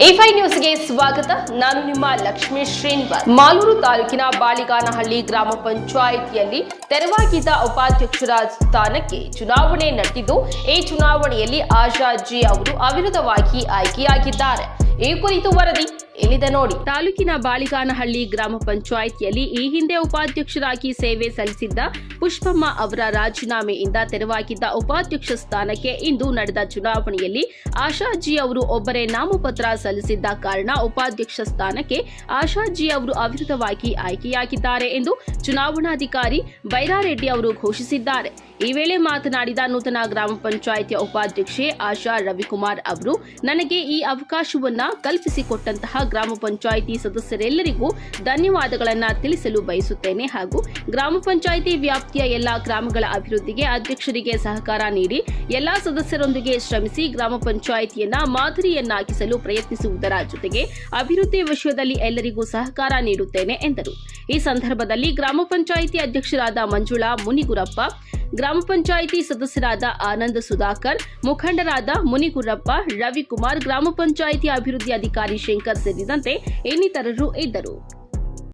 A5 ನ್ಯೂಸ್ಗೆ ಸ್ವಾಗತ. ನಾನು ನಿಮ್ಮ ಲಕ್ಷ್ಮೀ ಶ್ರೀನಿವಾಸ್. ಮಾಲೂರು ತಾಲೂಕಿನ ಬಾಳಿಗಾನಹಳ್ಳಿ ಗ್ರಾಮ ಪಂಚಾಯಿತಿಯಲ್ಲಿ ತೆರವಾಗಿದ್ದ ಉಪಾಧ್ಯಕ್ಷರ ಸ್ಥಾನಕ್ಕೆ ಚುನಾವಣೆ ನಡೆದಿದ್ದು, ಈ ಚುನಾವಣೆಯಲ್ಲಿ ಆಶಾಜಿ ಅವರು ಅವಿರೋಧವಾಗಿ ಆಯ್ಕೆಯಾಗಿದ್ದಾರೆ. ಈ ಕುರಿತು ವರದಿ ಇಲ್ಲಿದೆ ನೋಡಿ. ತಾಲೂಕಿನ ಬಾಳಿಗಾನಹಳ್ಳಿ ಗ್ರಾಮ ಪಂಚಾಯಿತಿಯಲ್ಲಿ ಈ ಹಿಂದೆ ಉಪಾಧ್ಯಕ್ಷರಾಗಿ ಸೇವೆ ಸಲ್ಲಿಸಿದ್ದ ಪುಷ್ಪಮ್ಮ ಅವರ ರಾಜೀನಾಮೆಯಿಂದ ತೆರವಾಗಿದ್ದ ಉಪಾಧ್ಯಕ್ಷ ಸ್ಥಾನಕ್ಕೆ ಇಂದು ನಡೆದ ಚುನಾವಣೆಯಲ್ಲಿ ಆಶಾಜಿ ಅವರು ಒಬ್ಬರೇ ನಾಮಪತ್ರ ಸಲ್ಲಿಸಿದ್ದ ಕಾರಣ ಉಪಾಧ್ಯಕ್ಷ ಸ್ಥಾನಕ್ಕೆ ಆಶಾಜಿ ಅವರು ಅವಿರೋಧವಾಗಿ ಆಯ್ಕೆಯಾಗಿದ್ದಾರೆ ಎಂದು ಚುನಾವಣಾಧಿಕಾರಿ ಬೈರಾರೆಡ್ಡಿ ಅವರು ಘೋಷಿಸಿದ್ದಾರೆ. ಈ ವೇಳೆ ಮಾತನಾಡಿದ ನೂತನ ಗ್ರಾಮ ಪಂಚಾಯಿತಿಯ ಉಪಾಧ್ಯಕ್ಷೆ ಆಶಾ ರವಿಕುಮಾರ್ ಅವರು, ನನಗೆ ಈ ಅವಕಾಶವನ್ನ ಕಲ್ಪಿಸಿಕೊಟ್ಟಂತಹ ಗ್ರಾಮ ಪಂಚಾಯಿತಿ ಸದಸ್ಯರೆಲ್ಲರಿಗೂ ಧನ್ಯವಾದಗಳನ್ನು ತಿಳಿಸಲು ಬಯಸುತ್ತೇನೆ ಹಾಗೂ ಗ್ರಾಮ ಪಂಚಾಯಿತಿ ವ್ಯಾಪ್ತಿಯ ಎಲ್ಲಾ ಗ್ರಾಮಗಳ ಅಭಿವೃದ್ಧಿಗೆ ಅಧ್ಯಕ್ಷರಿಗೆ ಸಹಕಾರ ನೀಡಿ ಎಲ್ಲಾ ಸದಸ್ಯರೊಂದಿಗೆ ಶ್ರಮಿಸಿ ಗ್ರಾಮ ಪಂಚಾಯಿತಿಯನ್ನ ಮಾದರಿಯನ್ನಾಗಿಸಲು ಪ್ರಯತ್ನಿಸುವುದರ ಜೊತೆಗೆ ಅಭಿವೃದ್ಧಿ ವಿಷಯದಲ್ಲಿ ಎಲ್ಲರಿಗೂ ಸಹಕಾರ ನೀಡುತ್ತೇನೆ ಎಂದರು. ಈ ಸಂದರ್ಭದಲ್ಲಿ ಗ್ರಾಮ ಪಂಚಾಯಿತಿ ಅಧ್ಯಕ್ಷರಾದ ಮಂಜುಳಾ ಮುನಿಗುರಪ್ಪ, ಗ್ರಾಮ ಪಂಚಾಯಿತಿ ಸದಸ್ಯರಾದ ಆನಂದ್ ಸುಧಾಕರ್, ಮುಖಂಡರಾದ ಮುನಿಗುರಪ್ಪ, ರವಿಕುಮಾರ್, ಗ್ರಾಮ ಪಂಚಾಯಿತಿ ಅಭಿವೃದ್ಧಿ ಅಧಿಕಾರಿ ಶಂಕರ್ ಸೇರಿದಂತೆ ಇನ್ನಿತರರು ಇದ್ದರು.